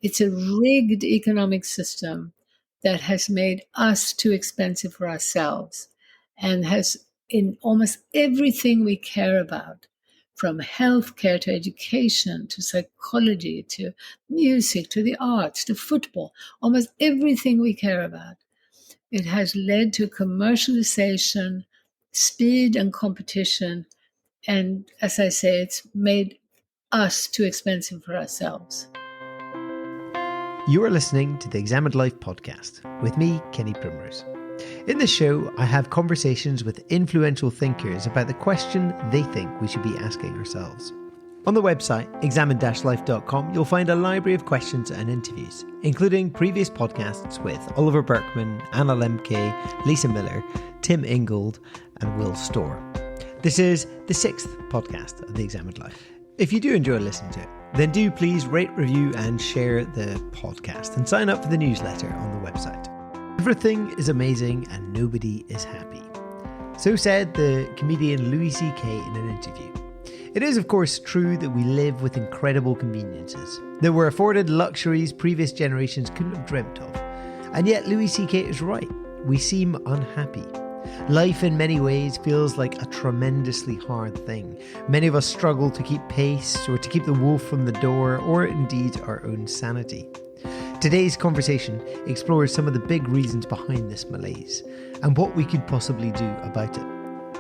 It's a rigged economic system that has made us too expensive for ourselves and has, in almost everything we care about, from healthcare to education to psychology to music to the arts to football, almost everything we care about, it has led to commercialization, speed and competition. And as I say, it's made us too expensive for ourselves. You are listening to the Examined Life podcast with me, Kenny Primrose. In this show, I have conversations with influential thinkers about the question they think we should be asking ourselves. On the website, examined-life.com, you'll find a library of questions and interviews, including previous podcasts with Oliver Burkeman, Anna Lemke, Lisa Miller, Tim Ingold, and Will Storr. This is the 6th podcast of The Examined Life. If you do enjoy listening to it, then do please rate, review, and share the podcast, and sign up for the newsletter on the website. Everything is amazing and nobody is happy. So said the comedian Louis C.K. in an interview. It is, of course, true that we live with incredible conveniences, that we're afforded luxuries previous generations couldn't have dreamt of. And yet Louis C.K. is right. We seem unhappy. Life in many ways feels like a tremendously hard thing. Many of us struggle to keep pace or to keep the wolf from the door, or indeed our own sanity. Today's conversation explores some of the big reasons behind this malaise and what we could possibly do about it.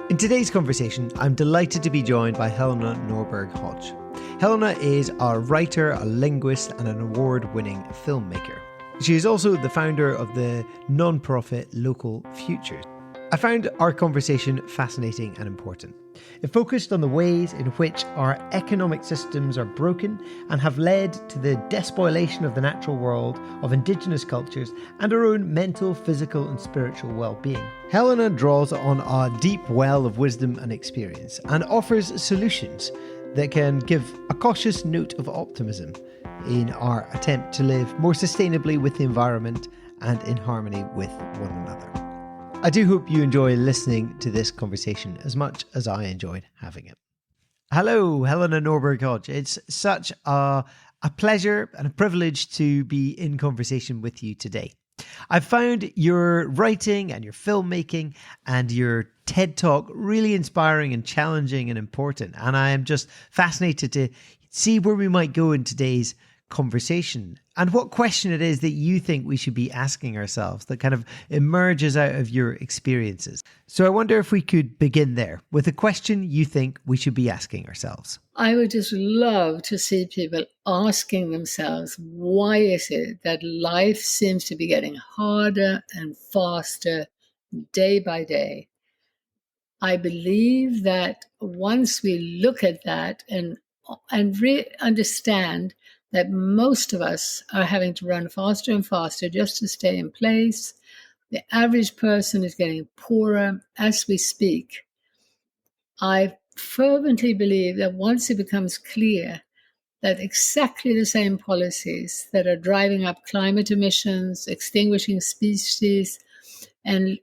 In today's conversation, I'm delighted to be joined by Helena Norberg-Hodge. Helena is a writer, a linguist, and an award-winning filmmaker. She is also the founder of the non-profit Local Futures. I found our conversation fascinating and important. It focused on the ways in which our economic systems are broken and have led to the despoilation of the natural world, of indigenous cultures, and our own mental, physical, and spiritual well-being. Helena draws on a deep well of wisdom and experience and offers solutions that can give a cautious note of optimism in our attempt to live more sustainably with the environment and in harmony with one another. I do hope you enjoy listening to this conversation as much as I enjoyed having it. Hello, Helena Norberg-Hodge. It's such a pleasure and a privilege to be in conversation with you today. I've found your writing and your filmmaking and your TED Talk really inspiring and challenging and important. And I am just fascinated to see where we might go in today's conversation and what question it is that you think we should be asking ourselves that kind of emerges out of your experiences. So I wonder if we could begin there with a question you think we should be asking ourselves. I would just love to see people asking themselves, why is it that life seems to be getting harder and faster day by day? I believe that once we look at that and understand that most of us are having to run faster and faster just to stay in place. The average person is getting poorer as we speak. I fervently believe that once it becomes clear that exactly the same policies that are driving up climate emissions, extinguishing species, and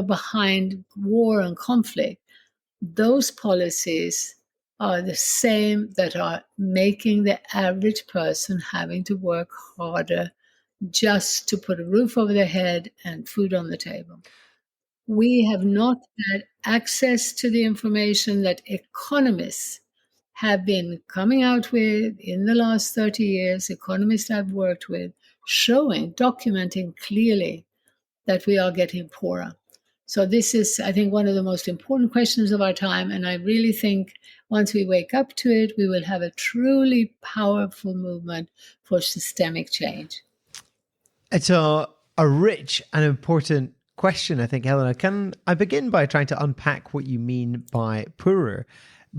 behind war and conflict, those policies are the same that are making the average person having to work harder just to put a roof over their head and food on the table. We have not had access to the information that economists have been coming out with in the last 30 years, economists I've worked with, documenting clearly that we are getting poorer. So this is, I think, one of the most important questions of our time. And I really think once we wake up to it, we will have a truly powerful movement for systemic change. It's a rich and important question, I think, Helena. Can I begin by trying to unpack what you mean by poorer?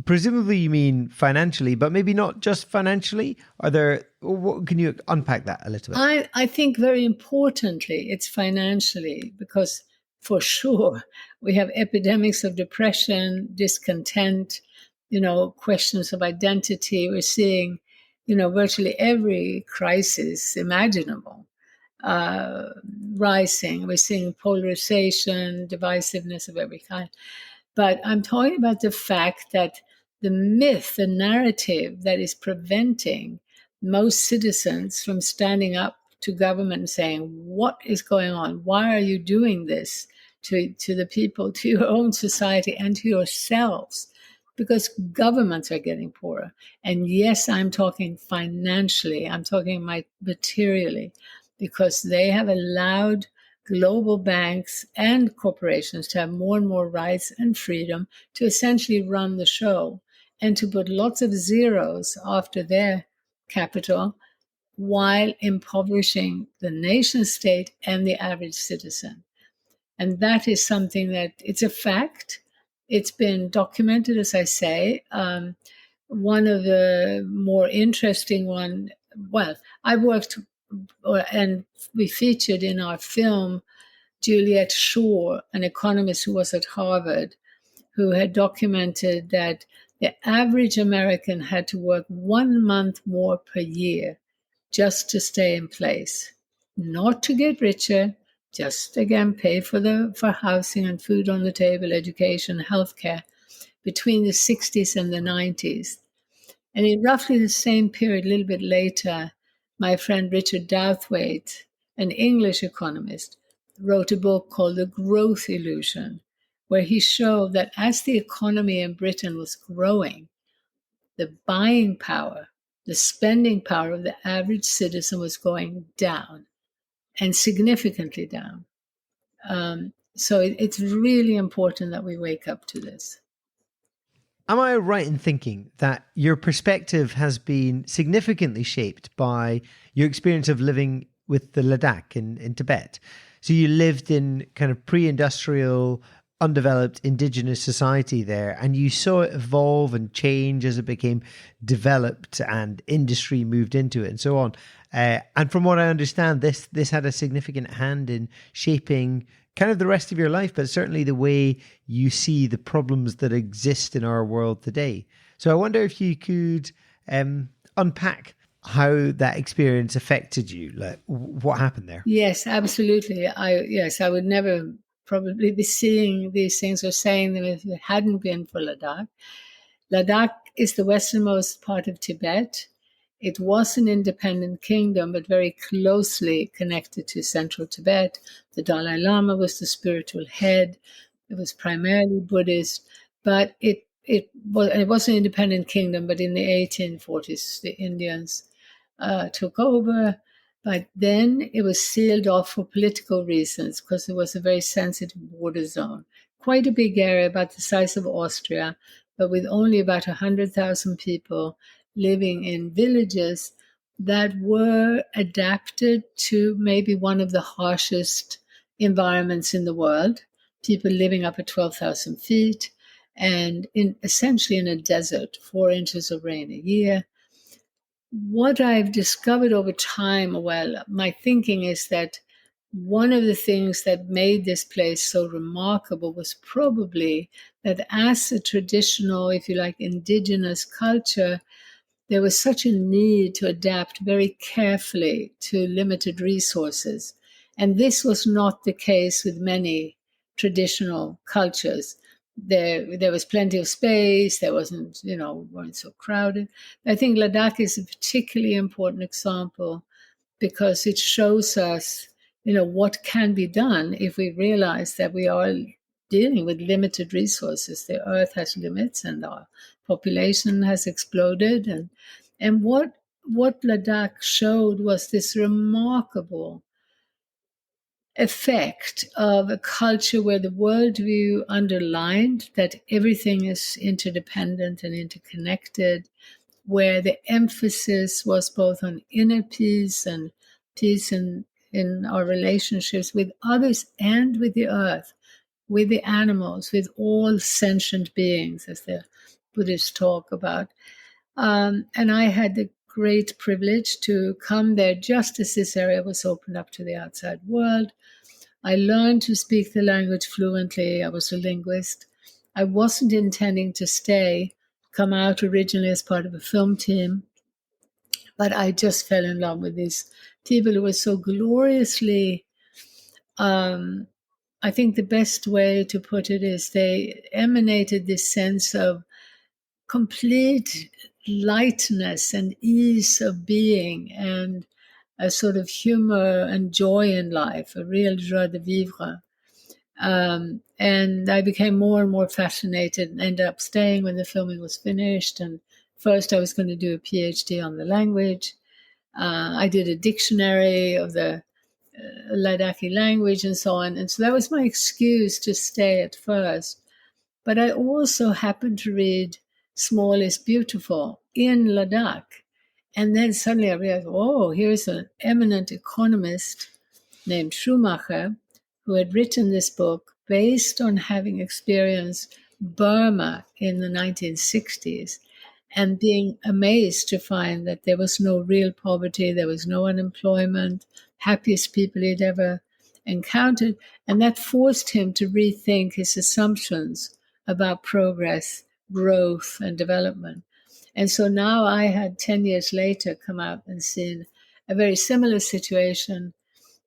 Presumably you mean financially, but maybe not just financially. Can you unpack that a little bit? I think very importantly, it's financially, because for sure we have epidemics of depression, discontent, questions of identity. We're seeing, virtually every crisis imaginable rising. We're seeing polarization, divisiveness of every kind. But I'm talking about the fact that the myth, the narrative that is preventing most citizens from standing up to government and saying, what is going on? Why are you doing this to the people, to your own society, and to yourselves? Because governments are getting poorer. And yes, I'm talking financially, I'm talking materially, because they have allowed global banks and corporations to have more and more rights and freedom to essentially run the show and to put lots of zeros after their capital while impoverishing the nation state and the average citizen. And that is something that it's a fact. It's been documented, as I say. One of the more interesting one, well, I worked and we featured in our film Juliet Schor, an economist who was at Harvard, who had documented that the average American had to work 1 month more per year just to stay in place, not to get richer, just again pay for housing and food on the table, education, healthcare, between the 60s and the 90s. And in roughly the same period, a little bit later, my friend Richard Douthwaite, an English economist, wrote a book called The Growth Illusion, where he showed that as the economy in Britain was growing, the buying power, the spending power of the average citizen was going down, and significantly down. So it's really important that we wake up to this. Am I right in thinking that your perspective has been significantly shaped by your experience of living with the Ladakh in Tibet? So you lived in kind of pre-industrial, undeveloped indigenous society there, and you saw it evolve and change as it became developed and industry moved into it and so on. And from what I understand, this had a significant hand in shaping kind of the rest of your life, but certainly the way you see the problems that exist in our world today. So I wonder if you could unpack how that experience affected you, like what happened there. Yes, absolutely. I would never probably be seeing these things or saying them if it hadn't been for Ladakh. Ladakh is the westernmost part of Tibet. It was an independent kingdom, but very closely connected to central Tibet. The Dalai Lama was the spiritual head. It was primarily Buddhist, but it was an independent kingdom. But in the 1840s, the Indians took over. But then it was sealed off for political reasons because it was a very sensitive border zone. Quite a big area, about the size of Austria, but with only about 100,000 people living in villages that were adapted to maybe one of the harshest environments in the world, people living up at 12,000 feet and essentially in a desert, 4 inches of rain a year. What I've discovered over time, well, my thinking is that one of the things that made this place so remarkable was probably that as a traditional, if you like, indigenous culture, there was such a need to adapt very carefully to limited resources. And this was not the case with many traditional cultures. There was plenty of space, there wasn't, weren't so crowded. I think Ladakh is a particularly important example because it shows us, what can be done if we realize that we are dealing with limited resources. The earth has limits and our population has exploded. And what Ladakh showed was this remarkable effect of a culture where the worldview underlined that everything is interdependent and interconnected, where the emphasis was both on inner peace and peace in our relationships with others and with the earth, with the animals, with all sentient beings, as the Buddhists talk about. And I had the great privilege to come there just as this area was opened up to the outside world. I learned to speak the language fluently. I was a linguist. I wasn't intending to stay, come out originally as part of a film team, but I just fell in love with these people who were so gloriously, I think the best way to put it is they emanated this sense of complete lightness and ease of being and a sort of humor and joy in life, a real joie de vivre. And I became more and more fascinated and ended up staying when the filming was finished. And first I was going to do a PhD on the language. I did a dictionary of the Ladakhi language and so on. And so that was my excuse to stay at first. But I also happened to read Small is Beautiful in Ladakh. And then suddenly I realized, oh, here's an eminent economist named Schumacher who had written this book based on having experienced Burma in the 1960s and being amazed to find that there was no real poverty, there was no unemployment, happiest people he'd ever encountered. And that forced him to rethink his assumptions about progress, growth, and development. And so now I had 10 years later come out and seen a very similar situation.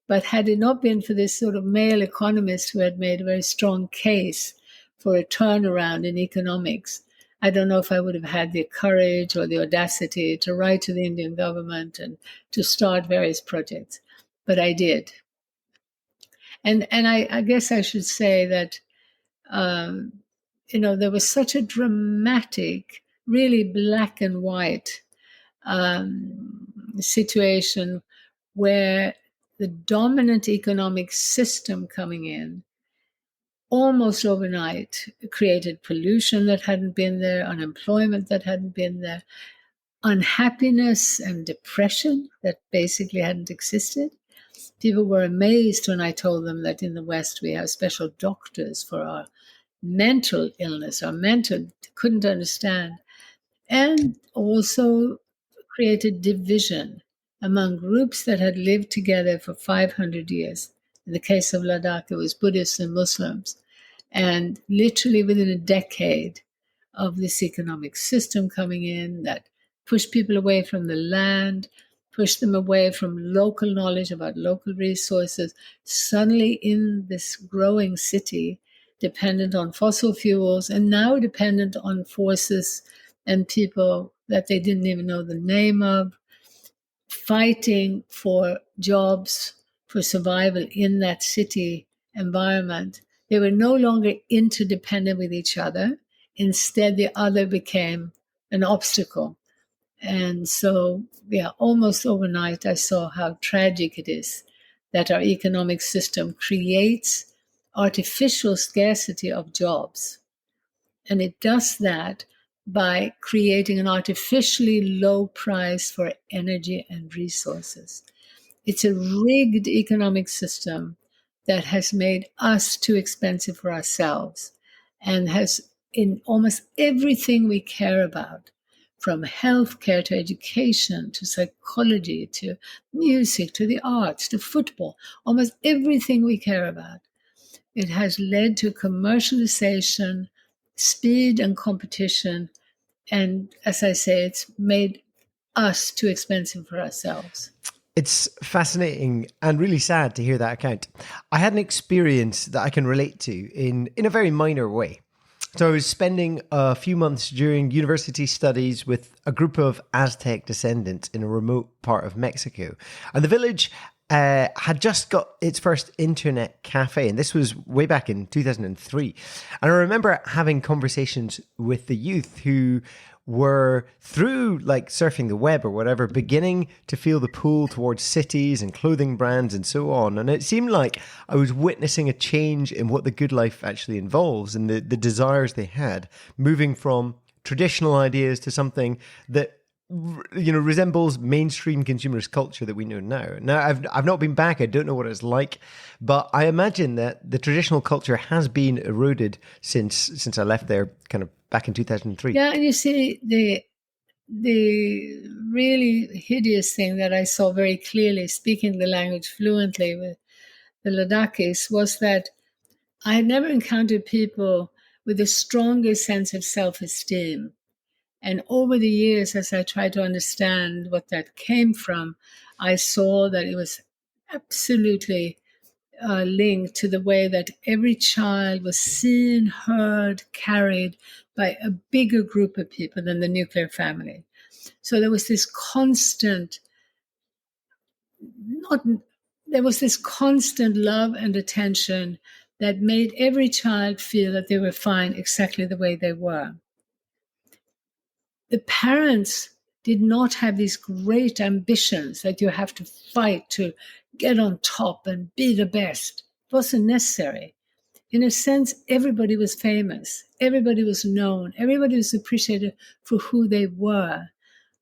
But had it not been for this sort of male economist who had made a very strong case for a turnaround in economics, I don't know if I would have had the courage or the audacity to write to the Indian government and to start various projects. But I did. And I guess I should say that, there was such a dramatic, really black and white situation where the dominant economic system coming in almost overnight created pollution that hadn't been there, unemployment that hadn't been there, unhappiness and depression that basically hadn't existed. People were amazed when I told them that in the West we have special doctors for our mental illness, our mental, couldn't understand. And also created division among groups that had lived together for 500 years. In the case of Ladakh, it was Buddhists and Muslims. And literally within a decade of this economic system coming in that pushed people away from the land, pushed them away from local knowledge about local resources, suddenly in this growing city, dependent on fossil fuels and now dependent on forces and people that they didn't even know the name of, fighting for jobs, for survival in that city environment. They were no longer interdependent with each other. Instead, the other became an obstacle. And so, almost overnight, I saw how tragic it is that our economic system creates artificial scarcity of jobs. And it does that by creating an artificially low price for energy and resources. It's a rigged economic system that has made us too expensive for ourselves and has, in almost everything we care about, from healthcare to education to psychology to music to the arts to football, almost everything we care about, it has led to commercialization, speed and competition. And as I say, it's made us too expensive for ourselves. It's fascinating and really sad to hear that account. I had an experience that I can relate to in a very minor way. So I was spending a few months during university studies with a group of Aztec descendants in a remote part of Mexico. And the village had just got its first internet cafe, and this was way back in 2003. And I remember having conversations with the youth who were, through like surfing the web or whatever, beginning to feel the pull towards cities and clothing brands and so on. And it seemed like I was witnessing a change in what the good life actually involves and the desires they had, moving from traditional ideas to something that resembles mainstream consumerist culture that we know now. Now, I've not been back. I don't know what it's like, but I imagine that the traditional culture has been eroded since I left there, kind of back in 2003. Yeah, and you see, the really hideous thing that I saw very clearly, speaking the language fluently with the Ladakhis, was that I had never encountered people with a stronger sense of self-esteem. And over the years, as I tried to understand what that came from, I saw that it was absolutely linked to the way that every child was seen, heard, carried by a bigger group of people than the nuclear family. So there was this constant, not there was this constant love and attention that made every child feel that they were fine exactly the way they were. The parents did not have these great ambitions that you have to fight to get on top and be the best. It wasn't necessary. In a sense, everybody was famous, everybody was known, everybody was appreciated for who they were.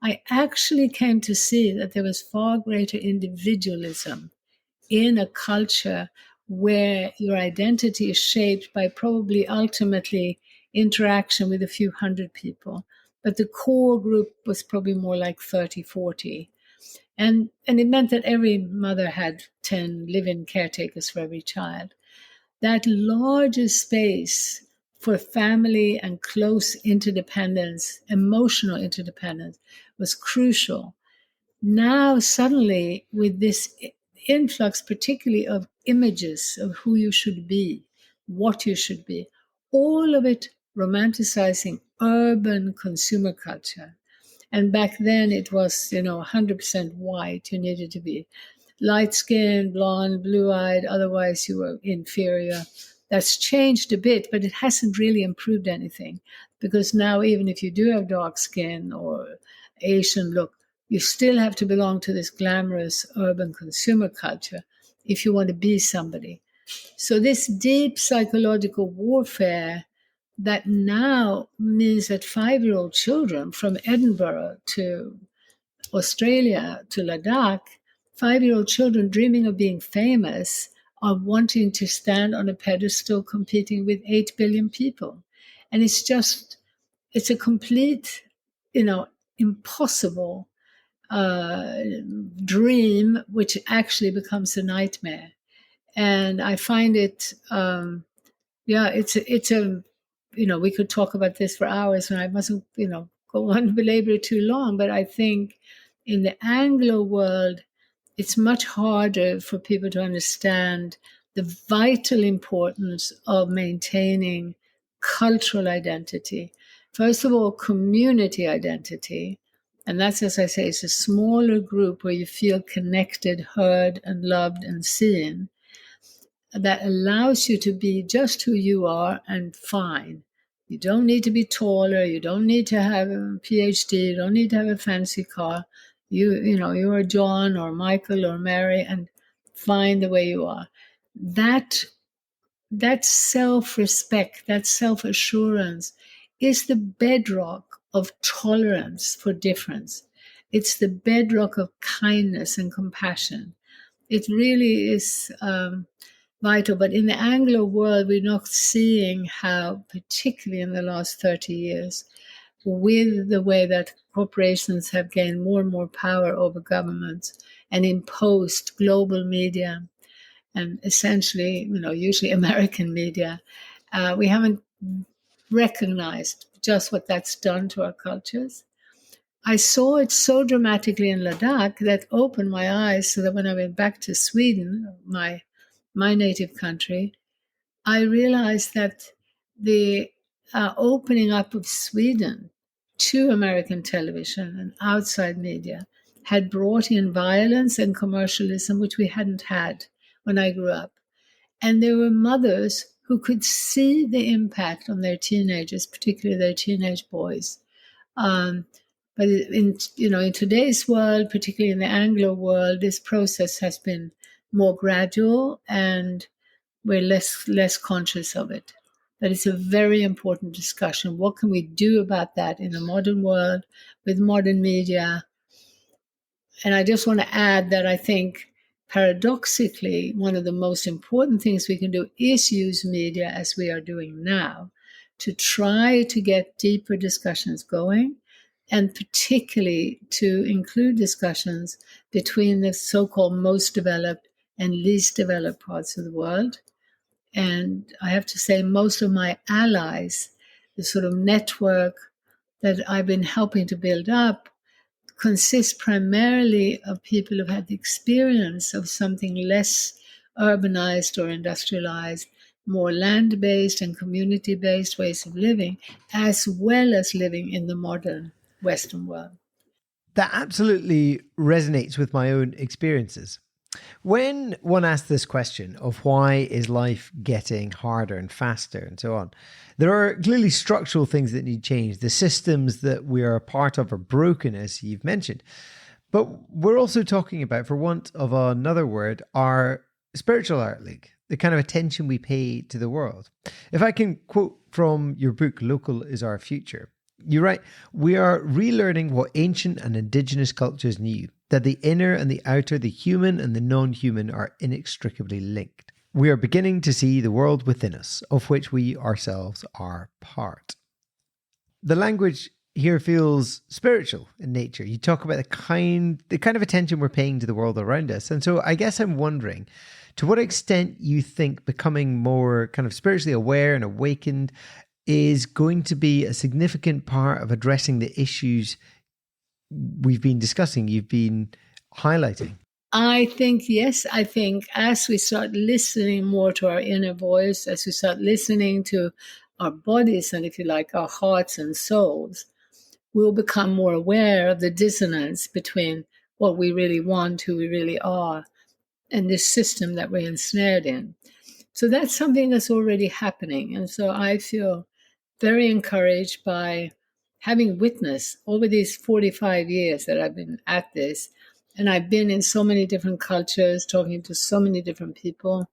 I actually came to see that there was far greater individualism in a culture where your identity is shaped by probably ultimately interaction with a few hundred people. But the core group was probably more like 30, 40. And it meant that every mother had 10 live-in caretakers for every child. That larger space for family and close interdependence, emotional interdependence, was crucial. Now, suddenly, with this influx, particularly of images of who you should be, what you should be, all of it romanticizing urban consumer culture. And back then it was, 100% white. You needed to be light skinned, blonde, blue eyed, otherwise you were inferior. That's changed a bit, but it hasn't really improved anything because now, even if you do have dark skin or Asian look, you still have to belong to this glamorous urban consumer culture if you want to be somebody. So, this deep psychological warfare that now means that 5-year-old children from Edinburgh to Australia to Ladakh, 5-year-old children dreaming of being famous are wanting to stand on a pedestal competing with 8 billion people. And it's a complete, impossible dream, which actually becomes a nightmare. And I find it, it's a, we could talk about this for hours and I mustn't, go on to belabor it too long. But I think in the Anglo world, it's much harder for people to understand the vital importance of maintaining cultural identity. First of all, community identity. And that's, as I say, it's a smaller group where you feel connected, heard, and loved and seen that allows you to be just who you are and fine. You don't need to be taller. You don't need to have a PhD. You don't need to have a fancy car. You are John or Michael or Mary and fine the way you are. That self-respect, that self-assurance is the bedrock of tolerance for difference. It's the bedrock of kindness and compassion. It really is vital. But in the Anglo world, we're not seeing how, particularly in the last 30 years, with the way that corporations have gained more and more power over governments and imposed global media and essentially, usually American media, we haven't recognized just what that's done to our cultures. I saw it so dramatically in Ladakh that opened my eyes so that when I went back to Sweden, my native country, I realized that the opening up of Sweden to American television and outside media had brought in violence and commercialism, which we hadn't had when I grew up. And there were mothers who could see the impact on their teenagers, particularly their teenage boys. But in today's world, particularly in the Anglo world, this process has been more gradual and we're less conscious of it. But it's a very important discussion. What can we do about that in the modern world with modern media? And I just want to add that I think paradoxically, one of the most important things we can do is use media as we are doing now to try to get deeper discussions going, and particularly to include discussions between the so-called most developed and least developed parts of the world. And I have to say, most of my allies, the sort of network that I've been helping to build up, consists primarily of people who've had the experience of something less urbanized or industrialized, more land-based and community-based ways of living, as well as living in the modern Western world. That absolutely resonates with my own experiences. When one asks this question of why is life getting harder and faster and so on, there are clearly structural things that need change. The systems that we are a part of are broken, as you've mentioned. But we're also talking about, for want of another word, our spiritual outlook, the kind of attention we pay to the world. If I can quote from your book, Local is Our Future, you write, we are relearning what ancient and indigenous cultures knew, that the inner and the outer, the human and the non-human are inextricably linked. We are beginning to see the world within us, of which we ourselves are part. The language here feels spiritual in nature. You talk about the kind of attention we're paying to the world around us. And so I guess I'm wondering, to what extent you think becoming more kind of spiritually aware and awakened is going to be a significant part of addressing the issues we've been discussing, you've been highlighting? I think, yes, I think as we start listening more to our inner voice, as we start listening to our bodies and, if you like, our hearts and souls, we'll become more aware of the dissonance between what we really want, who we really are, and this system that we're ensnared in. So that's something that's already happening. And so I feel very encouraged by having witnessed over these 45 years that I've been at this. And I've been in so many different cultures, talking to so many different people,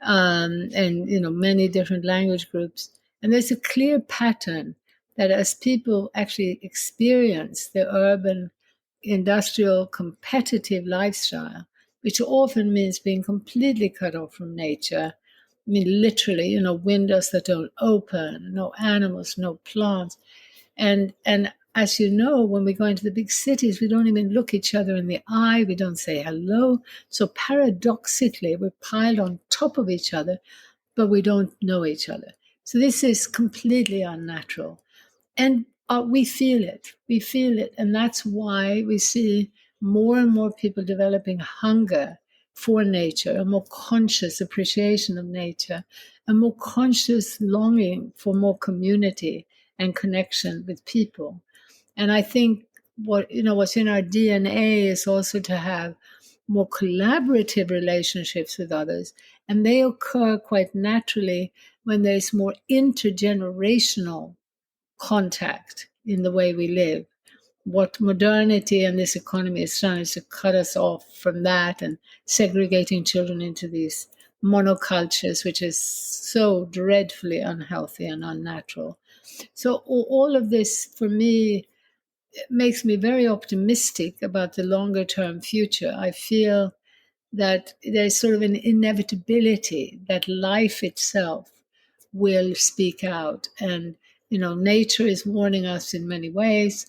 and many different language groups. And there's a clear pattern that as people actually experience the urban, industrial, competitive lifestyle, which often means being completely cut off from nature. I mean, literally, windows that don't open, no animals, no plants. And as you know, when we go into the big cities, we don't even look each other in the eye. We don't say hello. So paradoxically, we're piled on top of each other, but we don't know each other. So this is completely unnatural. And we feel it. We feel it. And that's why we see more and more people developing hunger for nature, a more conscious appreciation of nature, a more conscious longing for more community and connection with people. And I think what's in our DNA is also to have more collaborative relationships with others. And they occur quite naturally when there's more intergenerational contact in the way we live. What modernity and this economy has done is to cut us off from that and segregating children into these monocultures, which is so dreadfully unhealthy and unnatural. So all of this, for me, makes me very optimistic about the longer term future. I feel that there's sort of an inevitability that life itself will speak out. And, nature is warning us in many ways,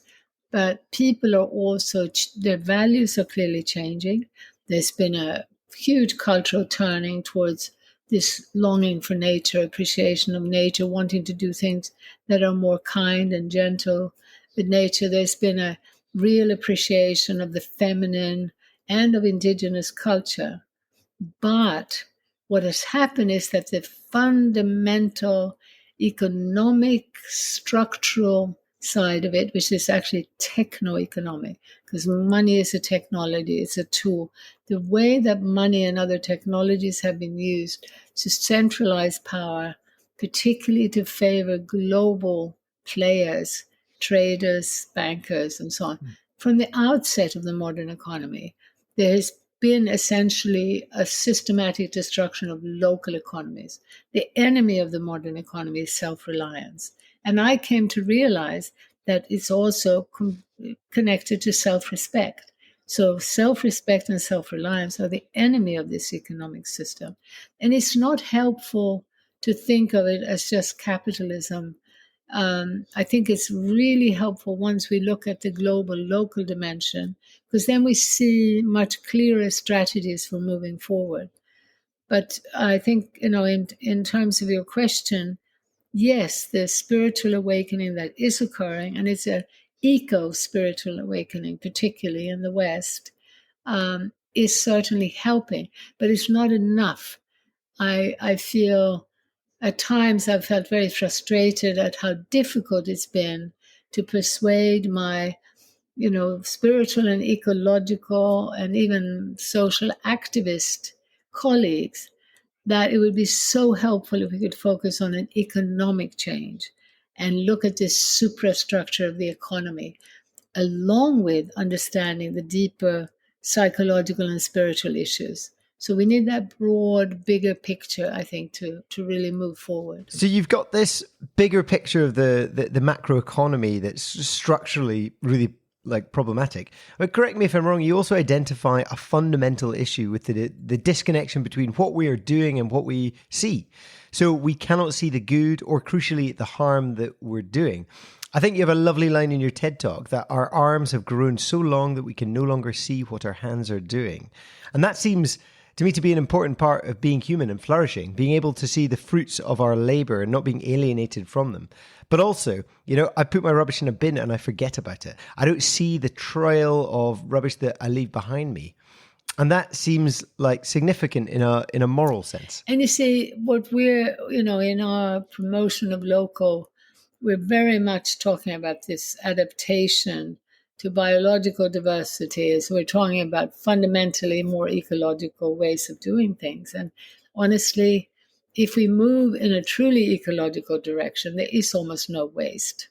but people are also, their values are clearly changing. There's been a huge cultural turning towards this longing for nature, appreciation of nature, wanting to do things that are more kind and gentle with nature. There's been a real appreciation of the feminine and of indigenous culture. But what has happened is that the fundamental economic, structural side of it, which is actually techno-economic, because money is a technology, it's a tool. The way that money and other technologies have been used to centralize power, particularly to favor global players, traders, bankers, and so on. From the outset of the modern economy, there has been essentially a systematic destruction of local economies. The enemy of the modern economy is self-reliance. And I came to realize that it's also connected to self-respect. So self-respect and self-reliance are the enemy of this economic system. And it's not helpful to think of it as just capitalism. I think it's really helpful once we look at the global, local dimension, because then we see much clearer strategies for moving forward. But I think, in terms of your question, yes, the spiritual awakening that is occurring, and it's an eco-spiritual awakening, particularly in the West, is certainly helping, but it's not enough. I feel at times I've felt very frustrated at how difficult it's been to persuade my spiritual and ecological and even social activist colleagues, that it would be so helpful if we could focus on an economic change and look at this suprastructure of the economy, along with understanding the deeper psychological and spiritual issues. So we need that broad, bigger picture, I think, to really move forward. So you've got this bigger picture of the macro economy that's structurally really problematic. But correct me if I'm wrong, you also identify a fundamental issue with the disconnection between what we are doing and what we see. So we cannot see the good or, crucially, the harm that we're doing. I think you have a lovely line in your TED Talk that our arms have grown so long that we can no longer see what our hands are doing. And that seems to me to be an important part of being human and flourishing, being able to see the fruits of our labor and not being alienated from them. But also, I put my rubbish in a bin and I forget about it. I don't see the trail of rubbish that I leave behind me. And that seems significant in a moral sense. And you see, what we're, in our promotion of local, we're very much talking about this adaptation to biological diversity, as we're talking about fundamentally more ecological ways of doing things. And honestly, if we move in a truly ecological direction, there is almost no waste.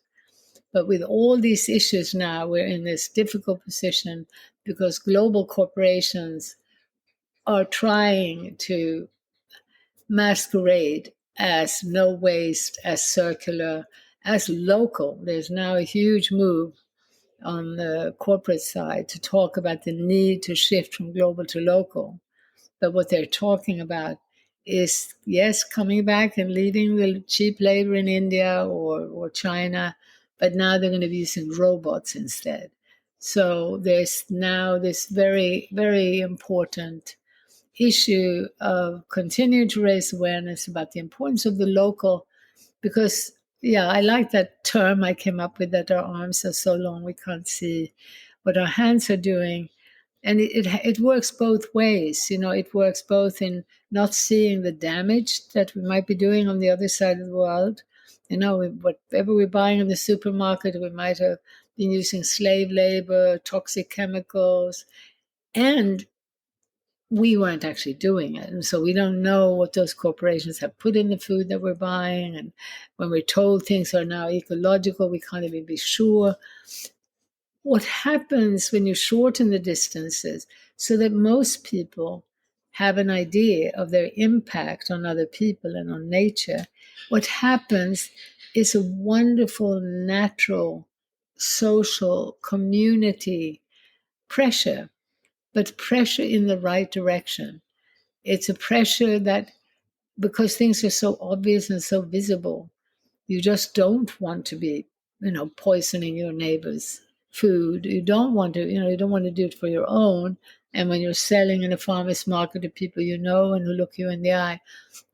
But with all these issues now, we're in this difficult position because global corporations are trying to masquerade as no waste, as circular, as local. There's now a huge move on the corporate side to talk about the need to shift from global to local. But what they're talking about is, yes, coming back and leaving the cheap labor in India or China, but now they're going to be using robots instead. So there's now this very, very important issue of continuing to raise awareness about the importance of the local, because I like that term I came up with, that our arms are so long we can't see what our hands are doing. And it works both ways. It works both in not seeing the damage that we might be doing on the other side of the world. Whatever we're buying in the supermarket, we might have been using slave labor, toxic chemicals, and we weren't actually doing it. And so we don't know what those corporations have put in the food that we're buying. And when we're told things are now ecological, we can't even be sure. What happens when you shorten the distances so that most people have an idea of their impact on other people and on nature, what happens is a wonderful, natural, social, community pressure, but pressure in the right direction. It's a pressure that, because things are so obvious and so visible, you just don't want to be, poisoning your neighbor's food. You don't want to, you don't want to do it for your own. And when you're selling in a farmer's market to people you know and who look you in the eye,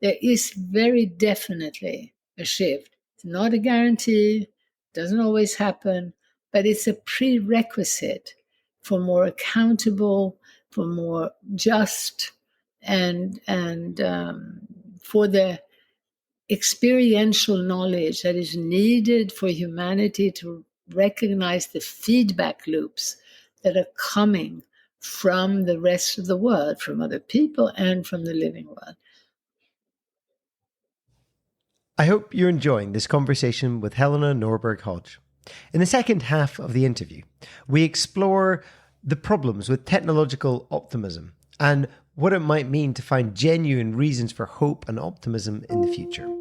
there is very definitely a shift. It's not a guarantee, doesn't always happen, but it's a prerequisite for more accountable, for more just, and for the experiential knowledge that is needed for humanity to recognize the feedback loops that are coming from the rest of the world, from other people and from the living world. I hope you're enjoying this conversation with Helena Norberg-Hodge. In the second half of the interview, we explore the problems with technological optimism and what it might mean to find genuine reasons for hope and optimism in the future.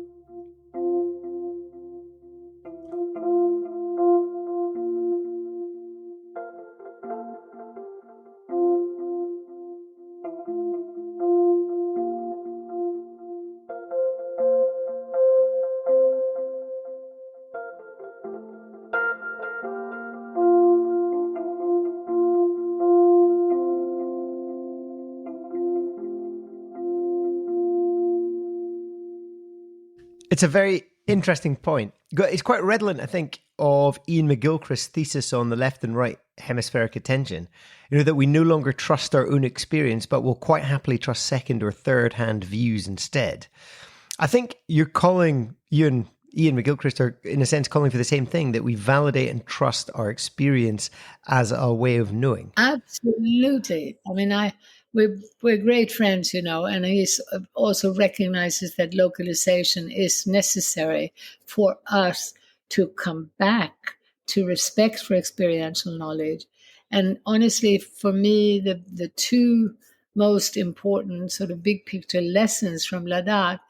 It's a very interesting point. It's quite redolent, I think, of Ian McGilchrist's thesis on the left and right hemispheric attention. That we no longer trust our own experience, but will quite happily trust second or third hand views instead. I think you're calling, you and Ian McGilchrist are, in a sense, calling for the same thing, that we validate and trust our experience as a way of knowing. Absolutely. I mean, we're great friends, and he also recognizes that localization is necessary for us to come back to respect for experiential knowledge. And honestly, for me, the two most important sort of big picture lessons from Ladakh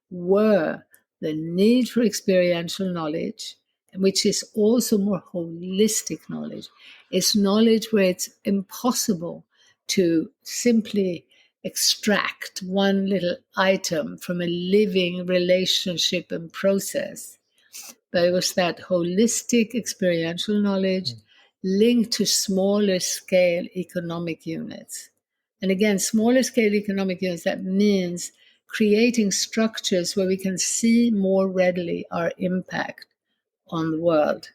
were the need for experiential knowledge, which is also more holistic knowledge. It's knowledge where it's impossible to simply extract one little item from a living relationship and process. But it was that holistic experiential knowledge linked to smaller scale economic units. And again, smaller scale economic units, that means creating structures where we can see more readily our impact on the world.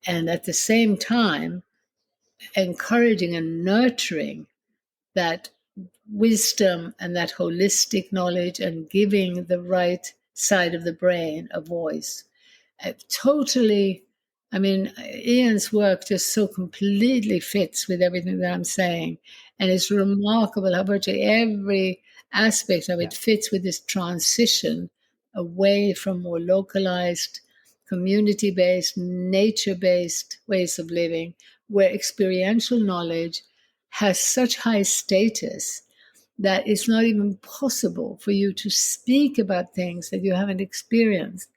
And at the same time, encouraging and nurturing that wisdom and that holistic knowledge and giving the right side of the brain a voice. Totally, I mean, Ian's work just so completely fits with everything that I'm saying. And it's remarkable how virtually every aspect of it fits with this transition away from more localized, community-based, nature-based ways of living, where experiential knowledge has such high status that it's not even possible for you to speak about things that you haven't experienced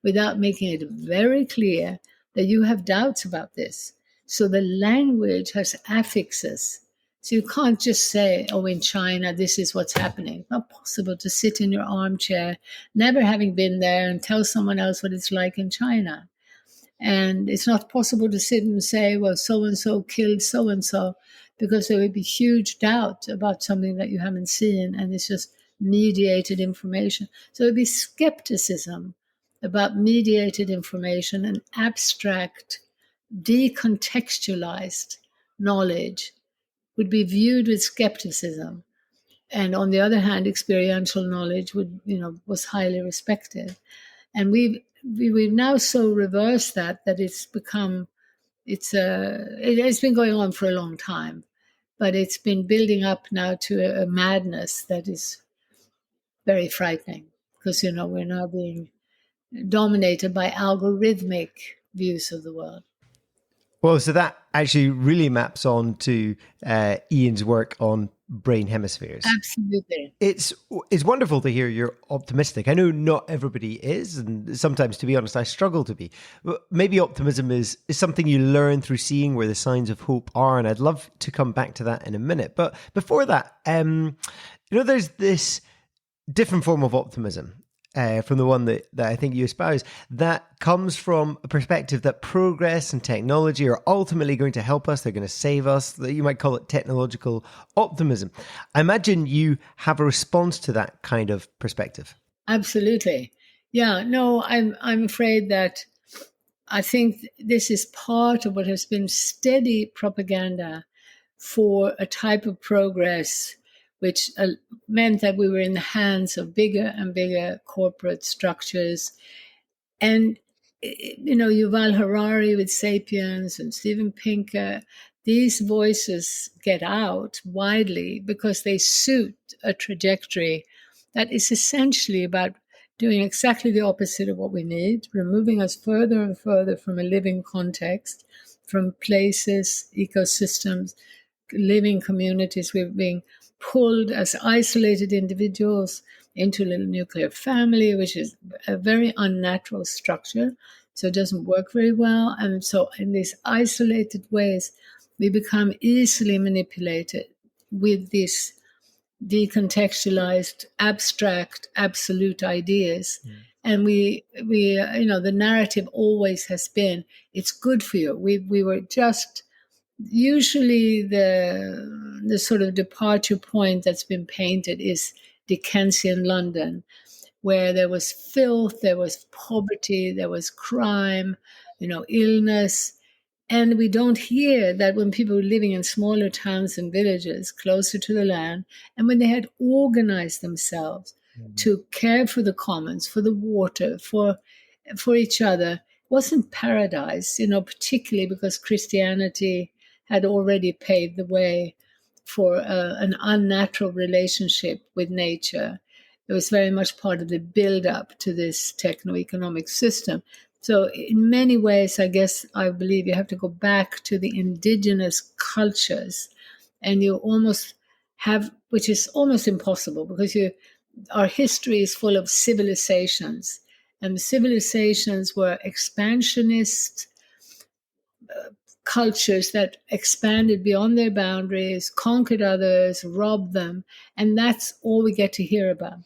without making it very clear that you have doubts about this. So the language has affixes. So you can't just say, oh, in China, this is what's happening. It's not possible to sit in your armchair, never having been there, and tell someone else what it's like in China. And it's not possible to sit and say, well, so-and-so killed so-and-so, because there would be huge doubt about something that you haven't seen, and it's just mediated information. So it would be skepticism about mediated information and abstract, decontextualized knowledge would be viewed with skepticism. And on the other hand, experiential knowledge was highly respected. And we've now so reversed that it's become, it's been going on for a long time, but it's been building up now to a madness that is very frightening, because we're now being dominated by algorithmic views of the world. Well, so that actually really maps on to Ian's work on brain hemispheres. Absolutely. It's wonderful to hear you're optimistic. I know not everybody is, and sometimes, to be honest, I struggle to be. But maybe optimism is something you learn through seeing where the signs of hope are, and I'd love to come back to that in a minute. But before that, there's this different form of optimism from the one that I think you espouse, that comes from a perspective that progress and technology are ultimately going to help us. They're going to save us. You might call it technological optimism. I imagine you have a response to that kind of perspective. Absolutely. Yeah, no, I'm afraid that I think this is part of what has been steady propaganda for a type of progress which meant that we were in the hands of bigger and bigger corporate structures. And, Yuval Harari with Sapiens and Steven Pinker, these voices get out widely because they suit a trajectory that is essentially about doing exactly the opposite of what we need, removing us further and further from a living context, from places, ecosystems, living communities. We're being pulled as isolated individuals into a little nuclear family, which is a very unnatural structure. So it doesn't work very well. And so in these isolated ways, we become easily manipulated with these decontextualized, abstract, absolute ideas. And the narrative always has been, it's good for you. We were just usually the sort of departure point that's been painted is Dickensian London, where there was filth, there was poverty, there was crime, illness. And we don't hear that when people were living in smaller towns and villages closer to the land, and when they had organized themselves to care for the commons, for the water, for for each other wasn't paradise, particularly because Christianity had already paved the way for an unnatural relationship with nature. It was very much part of the build up to this techno-economic system. So in many ways, I believe you have to go back to the indigenous cultures, and you almost have, which is almost impossible because our history is full of civilizations, and the civilizations were expansionist cultures that expanded beyond their boundaries, conquered others, robbed them, and that's all we get to hear about.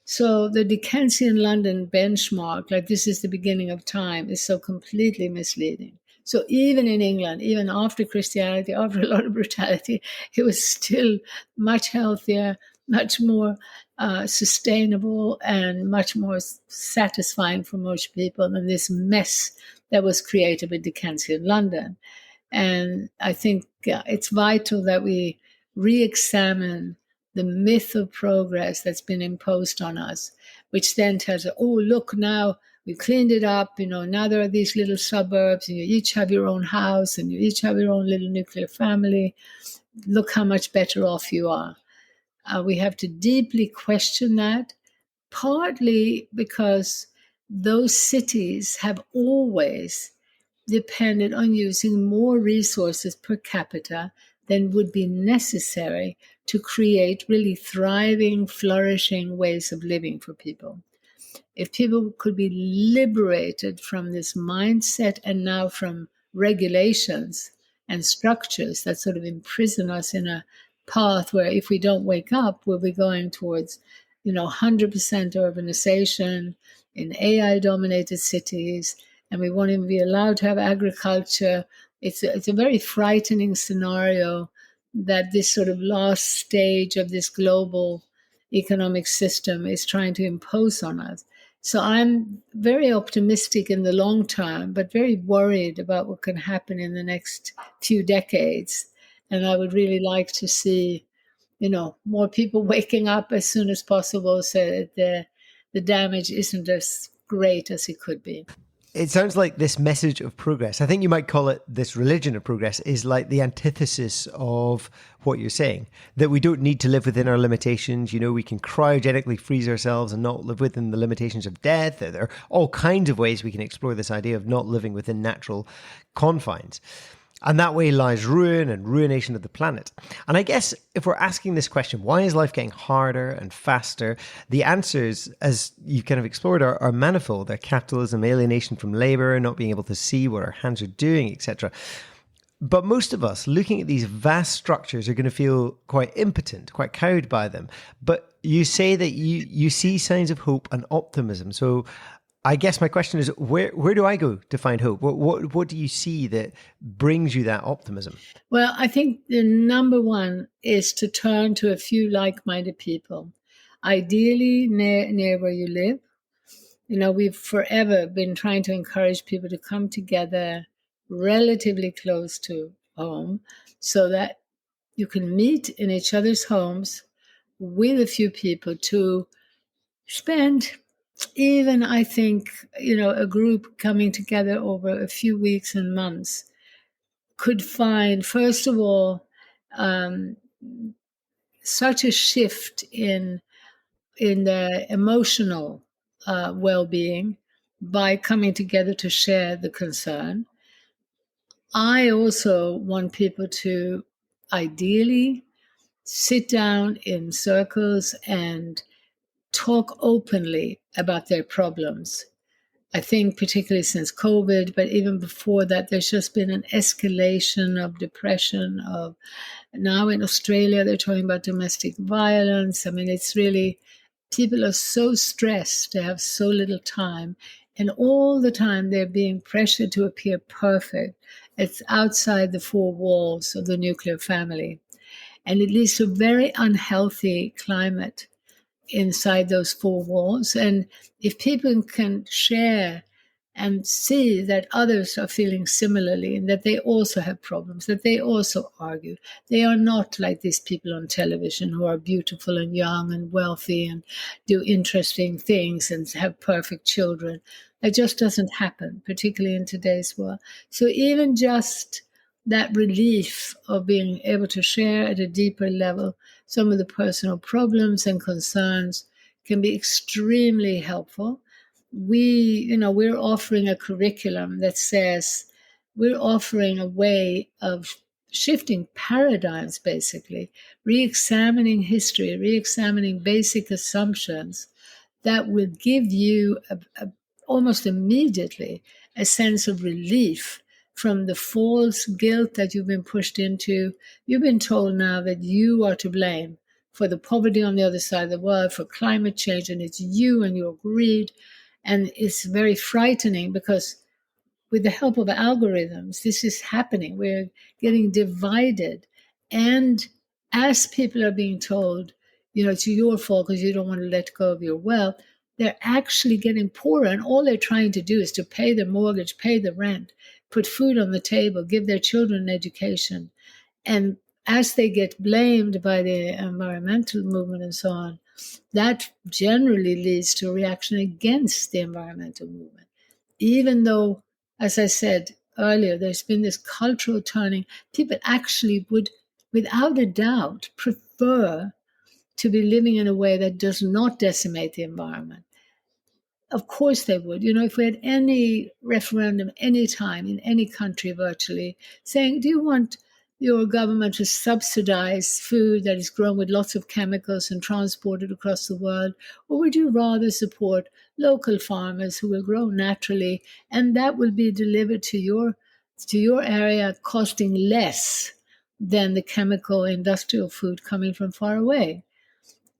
So the Dickensian London benchmark, like this is the beginning of time, is so completely misleading. So even in England, even after Christianity, after a lot of brutality, it was still much healthier, much more sustainable, and much more satisfying for most people than this mess that was created with Dickensian London. And I think it's vital that we re-examine the myth of progress that's been imposed on us, which then tells us, oh, look, now we cleaned it up, now there are these little suburbs, and you each have your own house, and you each have your own little nuclear family. Look how much better off you are. We have to deeply question that, partly because those cities have always depended on using more resources per capita than would be necessary to create really thriving, flourishing ways of living for people. If people could be liberated from this mindset and now from regulations and structures that sort of imprison us in a path where if we don't wake up, we'll be going towards 100% urbanization in AI-dominated cities, and we won't even be allowed to have agriculture. It's a very frightening scenario that this sort of last stage of this global economic system is trying to impose on us. So I'm very optimistic in the long term, but very worried about what can happen in the next few decades. And I would really like to see, more people waking up as soon as possible so that the damage isn't as great as it could be. It sounds like this message of progress, I think you might call it this religion of progress, is like the antithesis of what you're saying, that we don't need to live within our limitations. We can cryogenically freeze ourselves and not live within the limitations of death. There are all kinds of ways we can explore this idea of not living within natural confines. And that way lies ruin and ruination of the planet. And I guess if we're asking this question, why is life getting harder and faster? The answers, as you kind of explored, are manifold. They're capitalism, alienation from labor, not being able to see what our hands are doing, etc. But most of us looking at these vast structures are going to feel quite impotent, quite cowed by them. But you say that you see signs of hope and optimism. So I guess my question is, where do I go to find hope? What do you see that brings you that optimism? Well, I think the number one is to turn to a few like-minded people, ideally near where you live. We've forever been trying to encourage people to come together relatively close to home so that you can meet in each other's homes with a few people to spend even, I think, a group coming together over a few weeks and months could find, first of all, such a shift in their emotional well-being by coming together to share the concern. I also want people to ideally sit down in circles and talk openly about their problems. I think particularly since COVID, but even before that, there's just been an escalation of depression. Of now in Australia, they're talking about domestic violence. I mean, it's really, people are so stressed to have so little time. And all the time they're being pressured to appear perfect. It's outside the four walls of the nuclear family. And it leads to a very unhealthy climate inside those four walls. And if people can share and see that others are feeling similarly and that they also have problems, that they also argue, they are not like these people on television who are beautiful and young and wealthy and do interesting things and have perfect children. It just doesn't happen, particularly in today's world. So even just that relief of being able to share at a deeper level some of the personal problems and concerns can be extremely helpful. We're offering a curriculum that says we're offering a way of shifting paradigms, basically, re-examining history, re-examining basic assumptions that will give you almost immediately a sense of relief from the false guilt that you've been pushed into. You've been told now that you are to blame for the poverty on the other side of the world, for climate change, and it's you and your greed. And it's very frightening because with the help of algorithms, this is happening. We're getting divided. And as people are being told, it's your fault because you don't want to let go of your wealth, they're actually getting poorer. And all they're trying to do is to pay their mortgage, pay the rent, put food on the table, give their children an education. And as they get blamed by the environmental movement and so on, that generally leads to a reaction against the environmental movement. Even though, as I said earlier, there's been this cultural turning, people actually would, without a doubt, prefer to be living in a way that does not decimate the environment. Of course they would. If we had any referendum any time in any country virtually saying, do you want your government to subsidize food that is grown with lots of chemicals and transported across the world? Or would you rather support local farmers who will grow naturally and that will be delivered to your area costing less than the chemical industrial food coming from far away?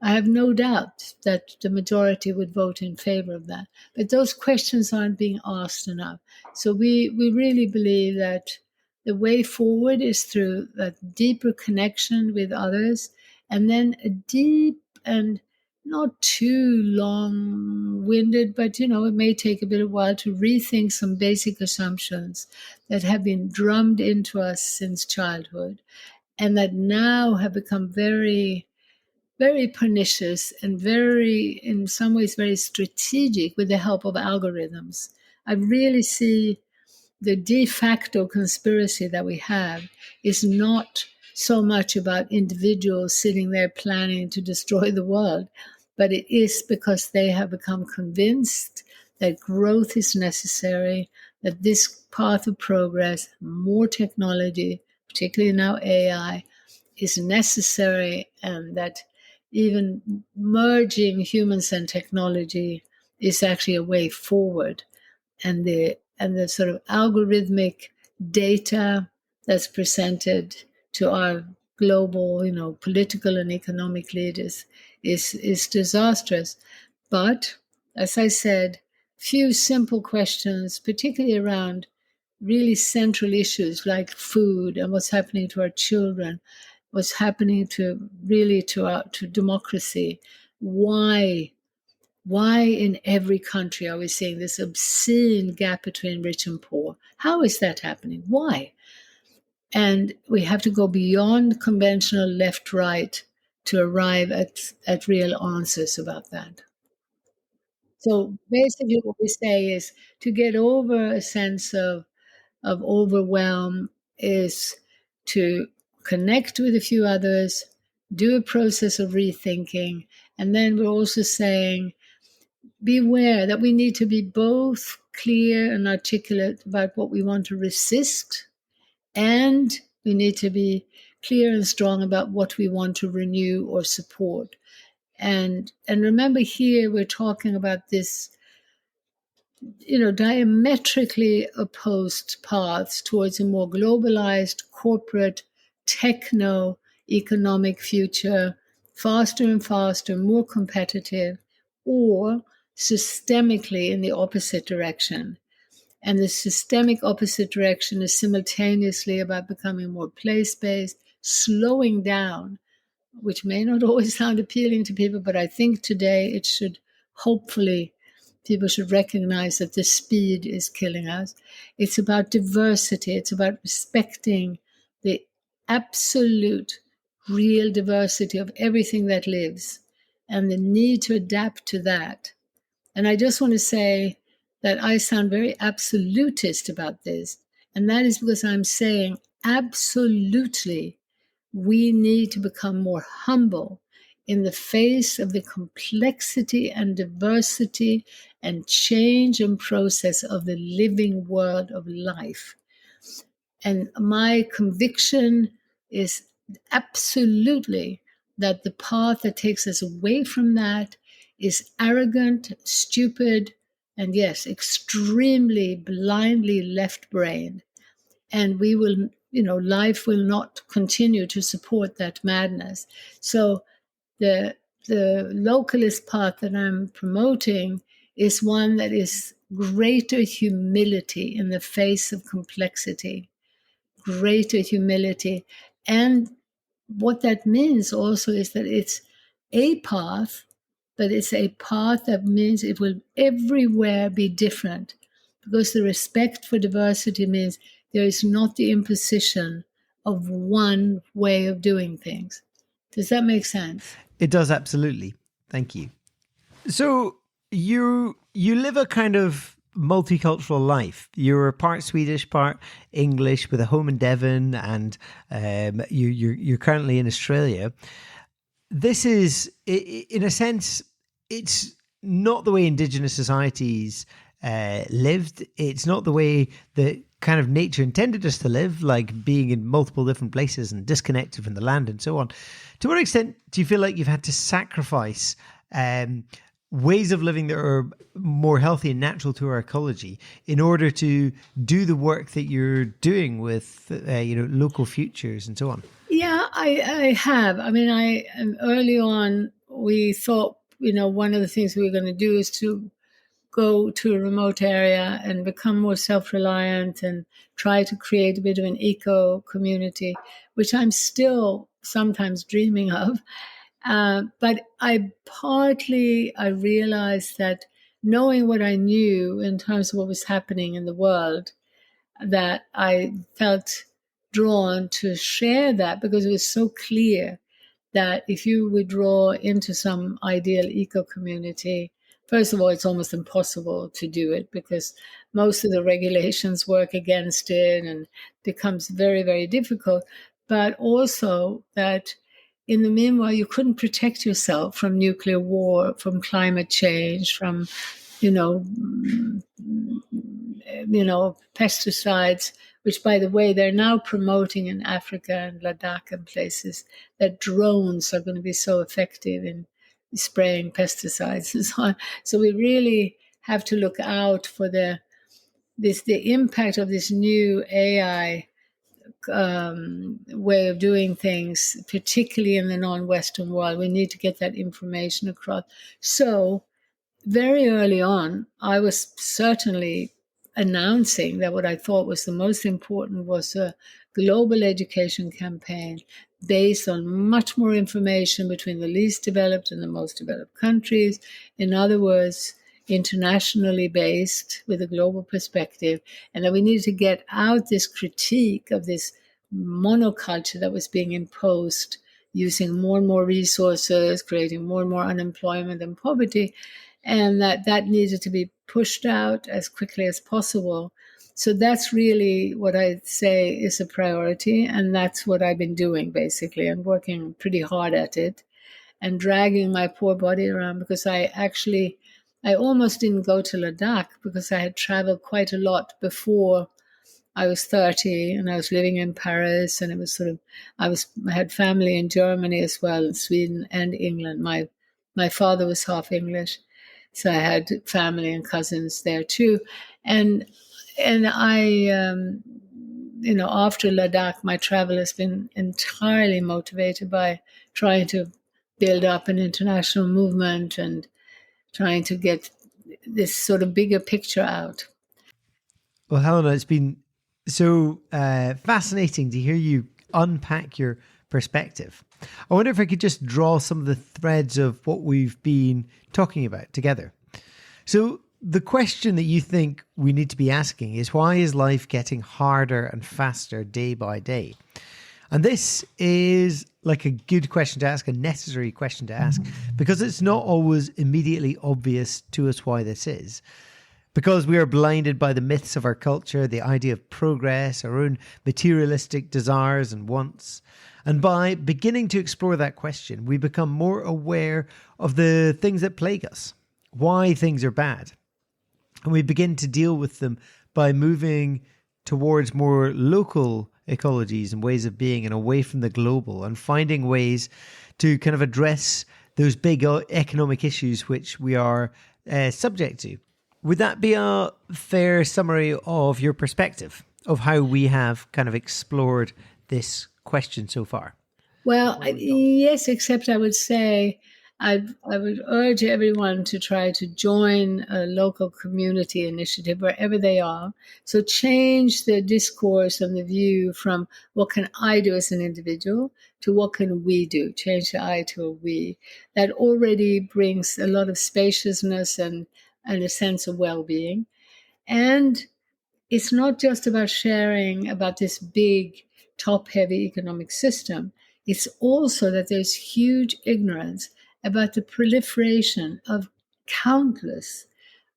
I have no doubt that the majority would vote in favor of that. But those questions aren't being asked enough. So we really believe that the way forward is through that deeper connection with others, and then a deep and not too long-winded, but it may take a bit of a while to rethink some basic assumptions that have been drummed into us since childhood and that now have become very pernicious and very, in some ways, very strategic with the help of algorithms. I really see the de facto conspiracy that we have is not so much about individuals sitting there planning to destroy the world, but it is because they have become convinced that growth is necessary, that this path of progress, more technology, particularly now AI, is necessary, and that even merging humans and technology is actually a way forward. And the sort of algorithmic data that's presented to our global, political and economic leaders is disastrous. But as I said, few simple questions, particularly around really central issues like food and what's happening to our children, what's happening to democracy. Why in every country are we seeing this obscene gap between rich and poor? How is that happening? Why? And we have to go beyond conventional left-right to arrive at real answers about that. So basically what we say is to get over a sense of overwhelm is to connect with a few others, do a process of rethinking, and then we're also saying beware that we need to be both clear and articulate about what we want to resist, and we need to be clear and strong about what we want to renew or support. And remember, here we're talking about this diametrically opposed paths towards a more globalized corporate techno economic future, faster and faster, more competitive, or systemically in the opposite direction. And the systemic opposite direction is simultaneously about becoming more place-based, slowing down, which may not always sound appealing to people, but I think today it should hopefully people should recognize that the speed is killing us. It's about diversity. It's about respecting the absolute real diversity of everything that lives and the need to adapt to that. And I just want to say that I sound very absolutist about this. And that is because I'm saying absolutely we need to become more humble in the face of the complexity and diversity and change and process of the living world of life. And my conviction is absolutely that the path that takes us away from that is arrogant, stupid, and yes, extremely blindly left-brained. And we will, life will not continue to support that madness. So the localist path that I'm promoting is one that is greater humility in the face of complexity, greater humility. And what that means also is that it's a path, but it's a path that means it will everywhere be different, because the respect for diversity means there is not the imposition of one way of doing things. Does that make sense? It does, absolutely. Thank you. So you live a kind of multicultural life. You're part Swedish, part English, with a home in Devon, and you're currently in Australia. This is, in a sense, it's not the way Indigenous societies lived. It's not the way that kind of nature intended us to live, like being in multiple different places and disconnected from the land and so on. To what extent do you feel like you've had to sacrifice ways of living that are more healthy and natural to our ecology in order to do the work that you're doing with local futures and so on? Yeah, I have. I mean, early on, we thought, one of the things we were going to do is to go to a remote area and become more self-reliant and try to create a bit of an eco community, which I'm still sometimes dreaming of. But I realized that knowing what I knew in terms of what was happening in the world, that I felt drawn to share that, because it was so clear that if you withdraw into some ideal eco community, first of all, it's almost impossible to do it because most of the regulations work against it and becomes very, very difficult. But also that in the meanwhile, you couldn't protect yourself from nuclear war, from climate change, from, pesticides, which, by the way, they're now promoting in Africa and Ladakh and places, that drones are going to be so effective in spraying pesticides and so on. So we really have to look out for the impact of this new AI way of doing things, particularly in the non-Western world. We need to get that information across. So very early on, I was certainly announcing that what I thought was the most important was a global education campaign based on much more information between the least developed and the most developed countries. In other words, internationally based with a global perspective, and that we needed to get out this critique of this monoculture that was being imposed, using more and more resources, creating more and more unemployment and poverty, and that needed to be pushed out as quickly as possible. So that's really what I'd say is a priority, and that's what I've been doing, basically, and working pretty hard at it and dragging my poor body around, because I almost didn't go to Ladakh because I had traveled quite a lot before I was 30 and I was living in Paris, and it was I had family in Germany as well, in Sweden and England. My father was half English, so I had family and cousins there too. And I, after Ladakh, my travel has been entirely motivated by trying to build up an international movement and trying to get this sort of bigger picture out. Well, Helena, it's been so fascinating to hear you unpack your perspective. I wonder if I could just draw some of the threads of what we've been talking about together. So the question that you think we need to be asking is, why is life getting harder and faster day by day? And this is like a good question to ask, a necessary question to ask, because it's not always immediately obvious to us why this is. Because we are blinded by the myths of our culture, the idea of progress, our own materialistic desires and wants. And by beginning to explore that question, we become more aware of the things that plague us, why things are bad. And we begin to deal with them by moving towards more local ecologies and ways of being and away from the global, and finding ways to kind of address those big economic issues which we are subject to. Would that be a fair summary of your perspective of how we have kind of explored this question so far? Well, yes, except I would say I would urge everyone to try to join a local community initiative wherever they are. So change the discourse and the view from what can I do as an individual to what can we do? Change the I to a we. That already brings a lot of spaciousness and a sense of well-being. And it's not just about sharing about this big, top-heavy economic system. It's also that there's huge ignorance about the proliferation of countless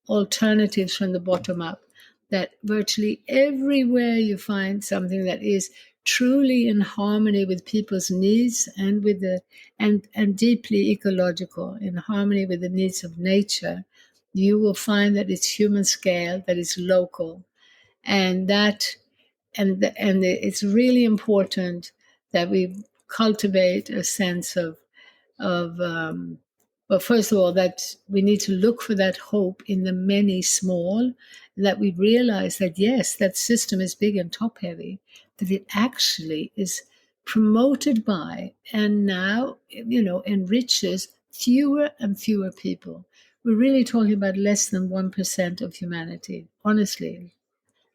alternatives from the bottom up, that virtually everywhere you find something that is truly in harmony with people's needs and with the and deeply ecological, in harmony with the needs of nature, you will find that it's human scale, that it's local, and it's really important that we cultivate a sense of well, first of all, that we need to look for that hope in the many small, that we realize that yes, that system is big and top heavy, that it actually is promoted by and now enriches fewer and fewer people. We're really talking about less than 1% of humanity, honestly,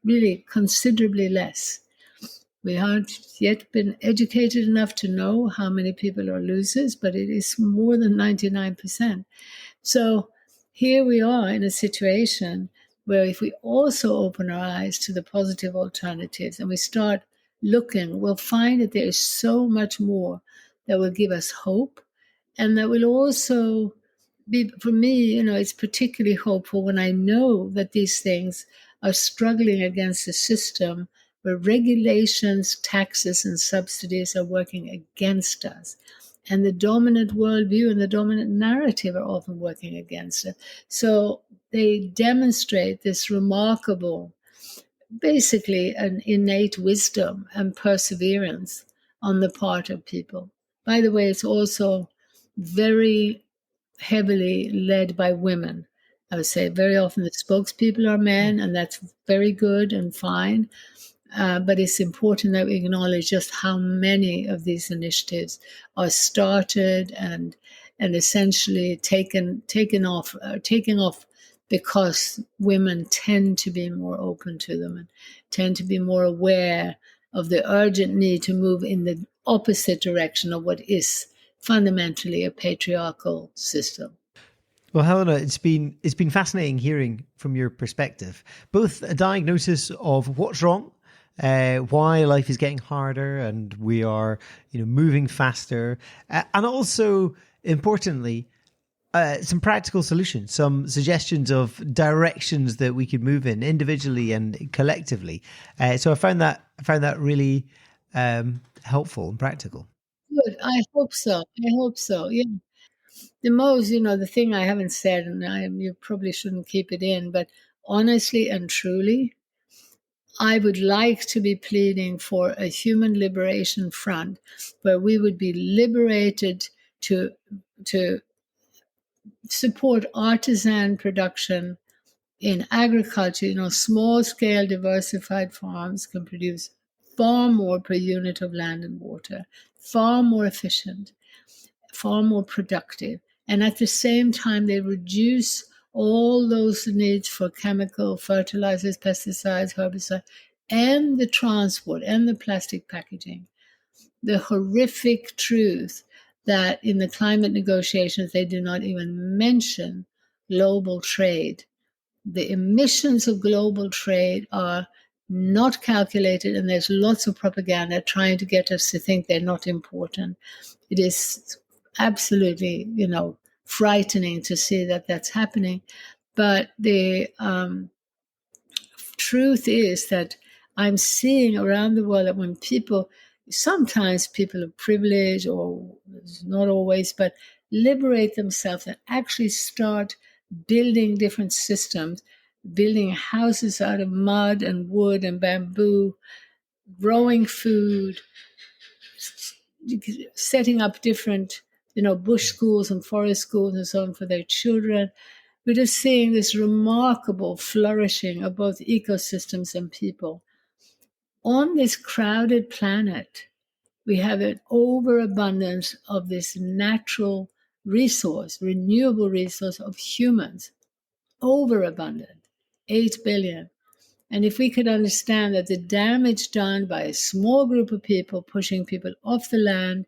really considerably less. We haven't yet been educated enough to know how many people are losers, but it is more than 99%. So here we are in a situation where if we also open our eyes to the positive alternatives and we start looking, we'll find that there is so much more that will give us hope, and that will also be, for me, it's particularly hopeful when I know that these things are struggling against a system where regulations, taxes, and subsidies are working against us. And the dominant worldview and the dominant narrative are often working against it. So they demonstrate this remarkable, basically an innate wisdom and perseverance on the part of people. By the way, it's also very heavily led by women. I would say very often the spokespeople are men, and that's very good and fine. But it's important that we acknowledge just how many of these initiatives are started and essentially taking off because women tend to be more open to them and tend to be more aware of the urgent need to move in the opposite direction of what is fundamentally a patriarchal system. Well, Helena, it's been fascinating hearing from your perspective, both a diagnosis of what's wrong, why life is getting harder, and we are, moving faster, and also importantly, some practical solutions, some suggestions of directions that we could move in individually and collectively. So I found that really helpful and practical. Good. I hope so. I hope so. Yeah. The thing I haven't said, and you probably shouldn't keep it in, but honestly and truly, I would like to be pleading for a human liberation front where we would be liberated to support artisan production in agriculture. Small scale diversified farms can produce far more per unit of land and water, far more efficient, far more productive. And at the same time, they reduce all those needs for chemical fertilizers, pesticides, herbicides, and the transport and the plastic packaging. The horrific truth that in the climate negotiations, they do not even mention global trade. The emissions of global trade are not calculated, and there's lots of propaganda trying to get us to think they're not important. It is absolutely, frightening to see that that's happening. But the truth is that I'm seeing around the world that when sometimes people of privilege, or not always, but liberate themselves and actually start building different systems, building houses out of mud and wood and bamboo, growing food, setting up different, bush schools and forest schools and so on for their children. We're just seeing this remarkable flourishing of both ecosystems and people. On this crowded planet, we have an overabundance of this natural resource, renewable resource of humans, overabundant, 8 billion. And if we could understand that the damage done by a small group of people pushing people off the land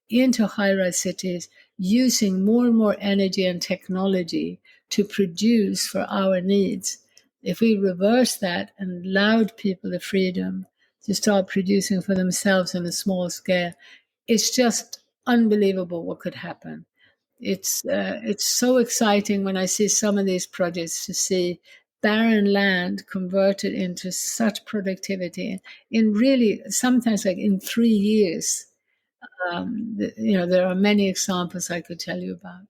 into high-rise cities, using more and more energy and technology to produce for our needs, if we reverse that and allowed people the freedom to start producing for themselves on a small scale, it's just unbelievable what could happen. It's so exciting when I see some of these projects, to see barren land converted into such productivity in really sometimes like in 3 years. There are many examples I could tell you about.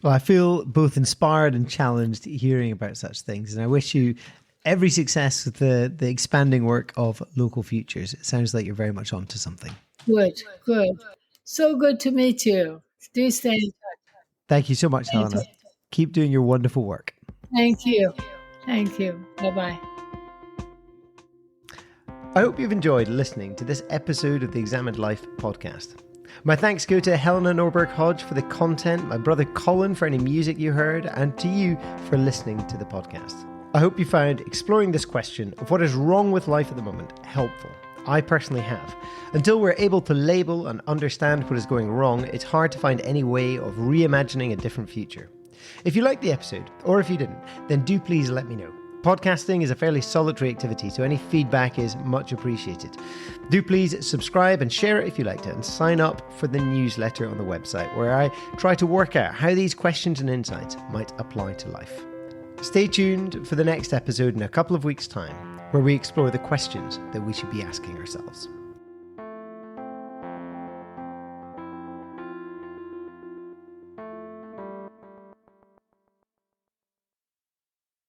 Well, I feel both inspired and challenged hearing about such things, and I wish you every success with the expanding work of Local Futures. It sounds like you're very much onto something. Good. So good to meet you. Do stay in touch. Thank you so much, Helena. Keep doing your wonderful work. Thank you. Bye-bye. I hope you've enjoyed listening to this episode of the Examined Life podcast. My thanks go to Helena Norberg-Hodge for the content, my brother Colin for any music you heard, and to you for listening to the podcast. I hope you found exploring this question of what is wrong with life at the moment helpful. I personally have. Until we're able to label and understand what is going wrong, it's hard to find any way of reimagining a different future. If you liked the episode, or if you didn't, then do please let me know. Podcasting is a fairly solitary activity, so any feedback is much appreciated. Do please subscribe and share it if you liked it, and sign up for the newsletter on the website, where I try to work out how these questions and insights might apply to life. Stay tuned for the next episode in a couple of weeks' time, where we explore the questions that we should be asking ourselves.